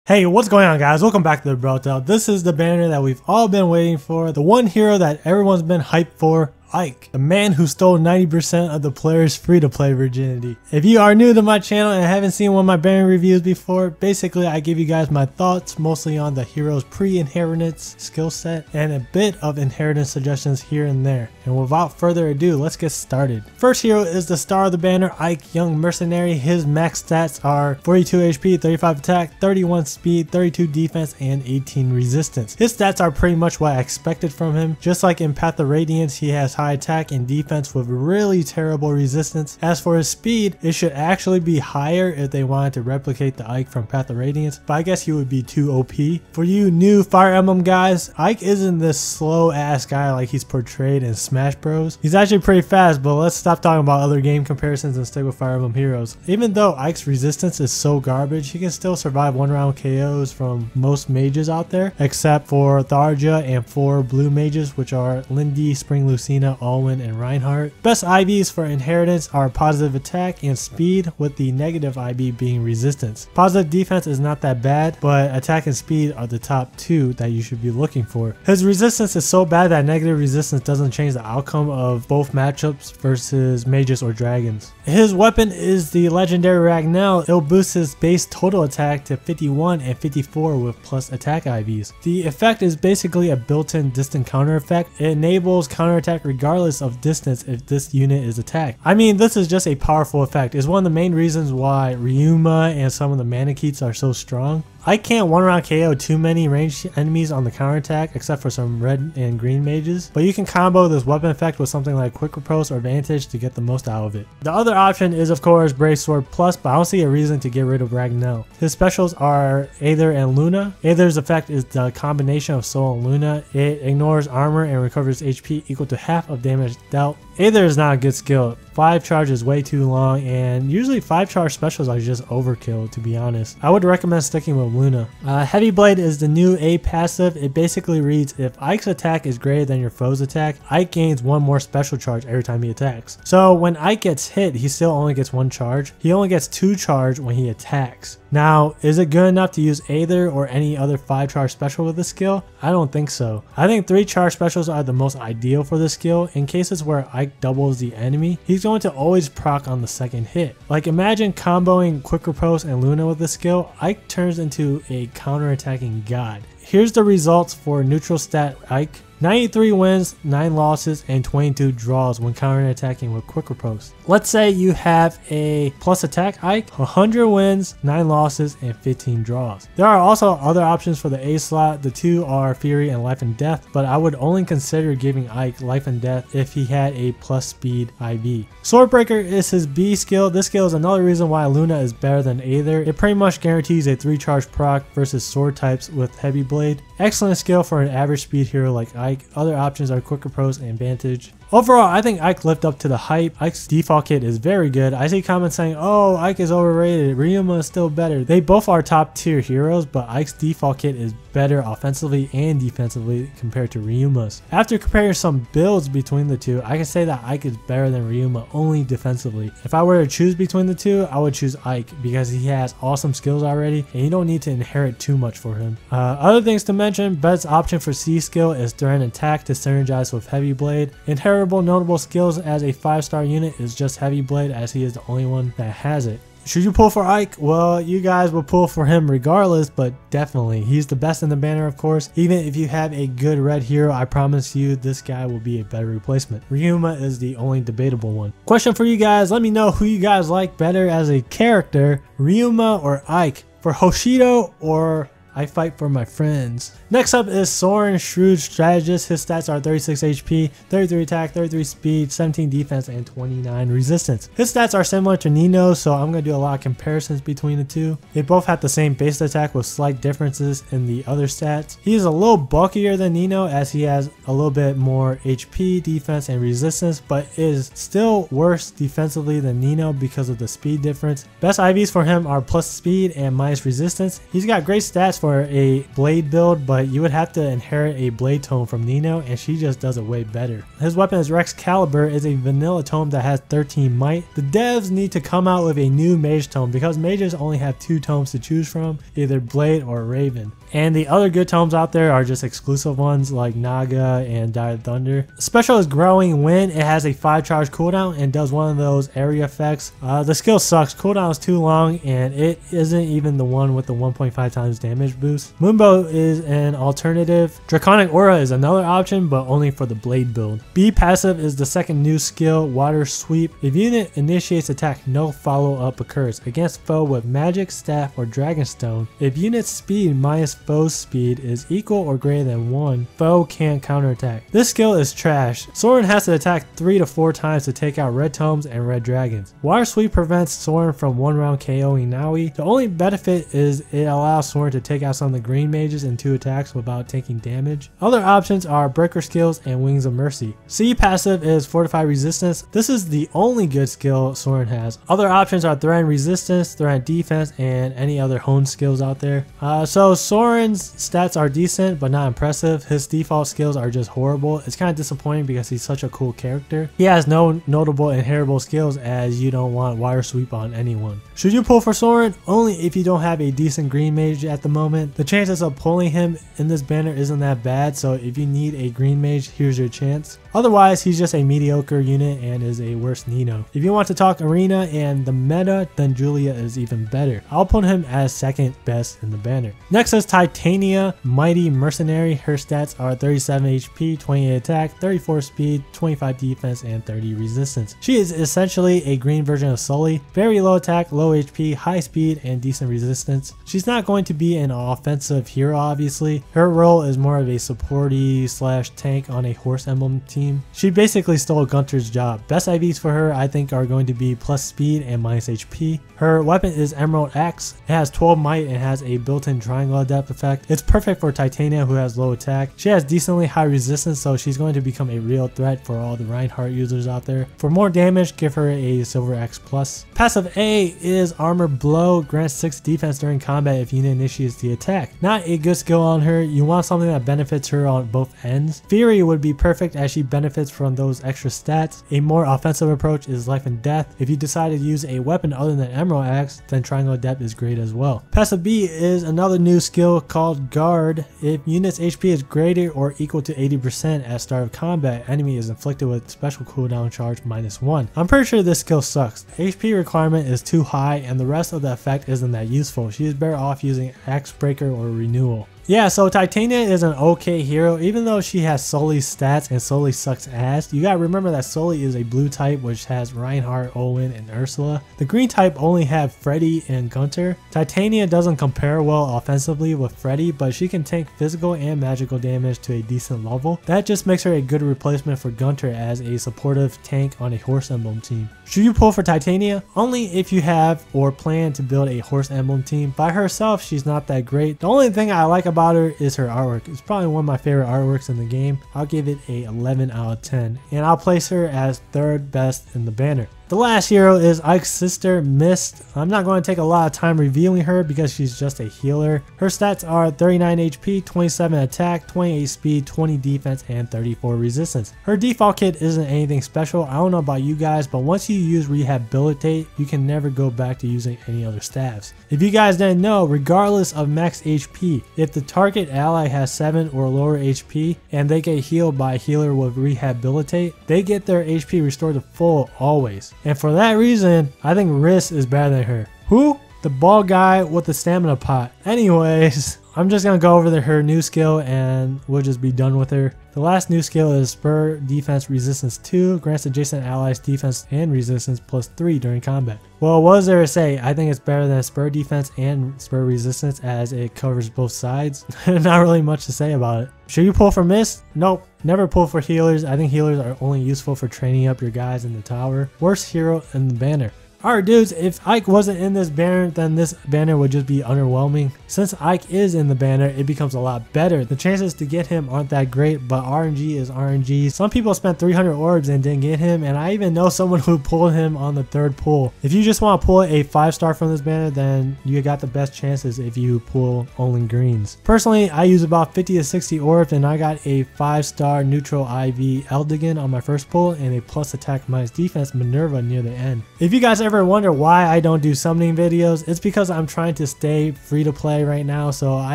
Hey, what's going on, guys? Welcome back to the Brotel. This is the banner that we've all been waiting for. The one hero that everyone's been hyped for, Ike. The man who stole 90% of the players' free-to-play virginity. If you are new to my channel and haven't seen one of my banner reviews before, basically I give you guys my thoughts mostly on the hero's pre-inheritance skill set and a bit of inheritance suggestions here and there. And without further ado, let's get started. First hero is the star of the banner, Ike, young mercenary. His max stats are 42 HP, 35 attack, 31 speed, 32 defense, and 18 resistance. His stats are pretty much what I expected from him. Just like in Path of Radiance, he has high attack and defense with really terrible resistance. As for his speed, it should actually be higher if they wanted to replicate the Ike from Path of Radiance, but I guess he would be too OP. For you new Fire Emblem guys, Ike isn't this slow ass guy like he's portrayed in Smash Bros. He's actually pretty fast, but let's stop talking about other game comparisons and stick with Fire Emblem Heroes. Even though Ike's resistance is so garbage, he can still survive one round KOs from most mages out there, except for Tharja and 4 blue mages, which are Lindy, Spring Lucina, Alwyn, and Reinhardt. Best IVs for inheritance are positive attack and speed, with the negative IV being resistance. Positive defense is not that bad, but attack and speed are the top 2 that you should be looking for. His resistance is so bad that negative resistance doesn't change the outcome of both matchups versus mages or dragons. His weapon is the legendary Ragnell. It'll boost his base total attack to 51 and 54 with plus attack IVs. The effect is basically a built-in distant counter effect. It enables counterattack regardless of distance if this unit is attacked. I mean, this is just a powerful effect. It's one of the main reasons why Ryuma and some of the Manikeets are so strong. I can't one round KO too many ranged enemies on the counterattack except for some red and green mages, but you can combo this weapon effect with something like Quick Riposte or Vantage to get the most out of it. The other option is of course Brave Sword Plus, but I don't see a reason to get rid of Ragnell. His specials are Aether and Luna. Aether's effect is the combination of Soul and Luna. It ignores armor and recovers HP equal to half of damage dealt. Aether is not a good skill. 5 charge is way too long, and usually 5 charge specials are just overkill, to be honest. I would recommend sticking with Luna. Heavy Blade is the new A passive. It basically reads, if Ike's attack is greater than your foe's attack, Ike gains 1 more special charge every time he attacks. So when Ike gets hit, he still only gets 1 charge. He only gets 2 charge when he attacks. Now, is it good enough to use Aether or any other 5 charge special with this skill? I don't think so. I think 3 charge specials are the most ideal for this skill. In cases where Ike doubles the enemy, he's going to always proc on the second hit. Like imagine comboing Quick Riposte and Luna with this skill, Ike turns into a counter-attacking god. Here's the results for neutral stat Ike. 93 wins, 9 losses, and 22 draws when counterattacking with Quick Riposte. Let's say you have a plus attack Ike, 100 wins, 9 losses, and 15 draws. There are also other options for the A slot. The 2 are Fury and Life and Death, but I would only consider giving Ike Life and Death if he had a plus speed IV. Swordbreaker is his B skill. This skill is another reason why Luna is better than Aether. It pretty much guarantees a 3 charge proc versus sword types with Heavy Blade. Excellent skill for an average speed hero like Ike. Other options are Quick Riposte and Vantage. Overall, I think Ike lived up to the hype. Ike's default kit is very good. I see comments saying, oh, Ike is overrated, Ryuma is still better. They both are top tier heroes, but Ike's default kit is better offensively and defensively compared to Ryuma's. After comparing some builds between the two, I can say that Ike is better than Ryuma only defensively. If I were to choose between the two, I would choose Ike because he has awesome skills already and you don't need to inherit too much for him. Other things to mention, best option for C skill is during attack to synergize with Heavy Blade. Notable skills as a 5-star unit is just Heavy Blade, as he is the only one that has it. Should you pull for Ike? Well, you guys will pull for him regardless, but definitely. He's the best in the banner, of course. Even if you have a good red hero, I promise you this guy will be a better replacement. Ryuma is the only debatable one. Question for you guys, let me know who you guys like better as a character, Ryuma or Ike? For Hoshido or I fight for my friends. Next up is Soren, shrewd strategist. His stats are 36 HP, 33 attack, 33 speed, 17 defense, and 29 resistance. His stats are similar to Nino's, so I'm going to do a lot of comparisons between the two. They both have the same base attack with slight differences in the other stats. He is a little bulkier than Nino as he has a little bit more HP, defense, and resistance, but is still worse defensively than Nino because of the speed difference. Best IVs for him are plus speed and minus resistance. He's got great stats for for a blade build, but you would have to inherit a blade tome from Nino, and she just does it way better. His weapon is Excalibur, is a vanilla tome that has 13 might. The devs need to come out with a new mage tome because mages only have 2 tomes to choose from, either blade or raven. And the other good tomes out there are just exclusive ones like Naga and Dire Thunder. Special is Growing Wind. It has a 5 charge cooldown and does one of those area effects. The skill sucks. Cooldown is too long and it isn't even the one with the 1.5 times damage boost. Moonbow is an alternative. Draconic Aura is another option, but only for the blade build. B passive is the second new skill, Water Sweep. If unit initiates attack, no follow up occurs against foe with magic, staff, or dragonstone. If unit's speed minus foe's speed is equal or greater than 1, foe can't counterattack. This skill is trash. Soren has to attack 3 to 4 times to take out red tomes and red dragons. Water Sweep prevents Soren from 1 round KOing Naui. The only benefit is it allows Soren to take out some of the green mages in 2 attacks without taking damage. Other options are Breaker Skills and Wings of Mercy. C passive is Fortify Resistance. This is the only good skill Soren has. Other options are Threat Resistance, Threat Defense, and any other honed skills out there. So Soren's stats are decent but not impressive. His default skills are just horrible. It's kind of disappointing because he's such a cool character. He has no notable inheritable skills as you don't want Water Sweep on anyone. Should you pull for Soren? Only if you don't have a decent green mage at the moment. The chances of pulling him in this banner isn't that bad, so if you need a green mage, here's your chance. Otherwise, he's just a mediocre unit and is a worse Nino. If you want to talk arena and the meta, then Julia is even better. I'll put him as second best in the banner. Next is Titania, Mighty Mercenary. Her stats are 37 HP, 28 attack, 34 speed, 25 defense, and 30 resistance. She is essentially a green version of Sully. Very low attack, low HP, high speed, and decent resistance. She's not going to be an offensive hero, obviously. Her role is more of a supporty slash tank on a Horse Emblem team. She basically stole Gunter's job. Best IVs for her I think are going to be plus speed and minus HP. Her weapon is Emerald Axe. It has 12 might and has a built-in triangle depth effect. It's perfect for Titania who has low attack. She has decently high resistance, so she's going to become a real threat for all the Reinhardt users out there. For more damage, give her a Silver Axe Plus. Passive A is Armor Blow. Grants 6 defense during combat if unit initiates the attack. Not a good skill on her. You want something that benefits her on both ends. Fury would be perfect as she benefits from those extra stats. A more offensive approach is Life and Death. If you decide to use a weapon other than Emerald Axe, then Triangle Depth is great as well. Passive B is another new skill called Guard. If unit's HP is greater or equal to 80% at start of combat, enemy is inflicted with special cooldown charge -1. I'm pretty sure this skill sucks. HP requirement is too high and the rest of the effect isn't that useful. She is better off using Axe Breaker or Renewal. Yeah, so Titania is an okay hero, even though she has Sully's stats and Sully sucks ass. You gotta remember that Sully is a blue type which has Reinhardt, Owen, and Ursula. The green type only have Freddy and Gunter. Titania doesn't compare well offensively with Freddy, but she can tank physical and magical damage to a decent level. That just makes her a good replacement for Gunter as a supportive tank on a Horse Emblem team. Should you pull for Titania? Only if you have or plan to build a Horse Emblem team. By herself, she's not that great. The only thing I like about her is her artwork. It's probably one of my favorite artworks in the game. I'll give it a 11 out of 10, and I'll place her as third best in the banner. The last hero is Ike's sister, Mist. I'm not going to take a lot of time reviewing her because she's just a healer. Her stats are 39 HP, 27 attack, 28 speed, 20 defense, and 34 resistance. Her default kit isn't anything special. I don't know about you guys, but once you use Rehabilitate, you can never go back to using any other staffs. If you guys didn't know, regardless of max HP, if the target ally has 7 or lower HP and they get healed by a healer with Rehabilitate, they get their HP restored to full always. And for that reason, I think Riss is better than her. Who? The bald guy with the stamina pot. Anyways, I'm just gonna go over her new skill and we'll just be done with her. The last new skill is Spur Defense Resistance 2, grants adjacent allies defense and resistance +3 during combat. Well, what is there to say? I think it's better than Spur Defense and Spur Resistance as it covers both sides. Not really much to say about it. Should you pull for Mist? Nope. Never pull for healers. I think healers are only useful for training up your guys in the tower. Worst hero in the banner. Alright dudes, if Ike wasn't in this banner, then this banner would just be underwhelming. Since Ike is in the banner, it becomes a lot better. The chances to get him aren't that great, but RNG is RNG. Some people spent 300 orbs and didn't get him, and I even know someone who pulled him on the 3rd pull. If you just want to pull a 5-star from this banner, then you got the best chances if you pull only greens. Personally, I use about 50 to 60 orbs, and I got a 5-star neutral IV Eldigan on my first pull and a plus attack minus defense Minerva near the end. If you guys ever wonder why I don't do summoning videos, it's because I'm trying to stay free to play right now, so I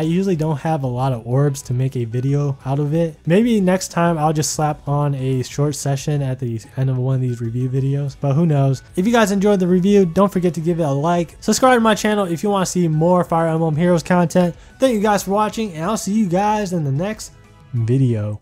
usually don't have a lot of orbs to make a video out of it. Maybe next time I'll just slap on a short session at the end of one of these review videos, but who knows. If you guys enjoyed the review, don't forget to give it a like. Subscribe to my channel if you want to see more Fire Emblem Heroes content. Thank you guys for watching, and I'll see you guys in the next video.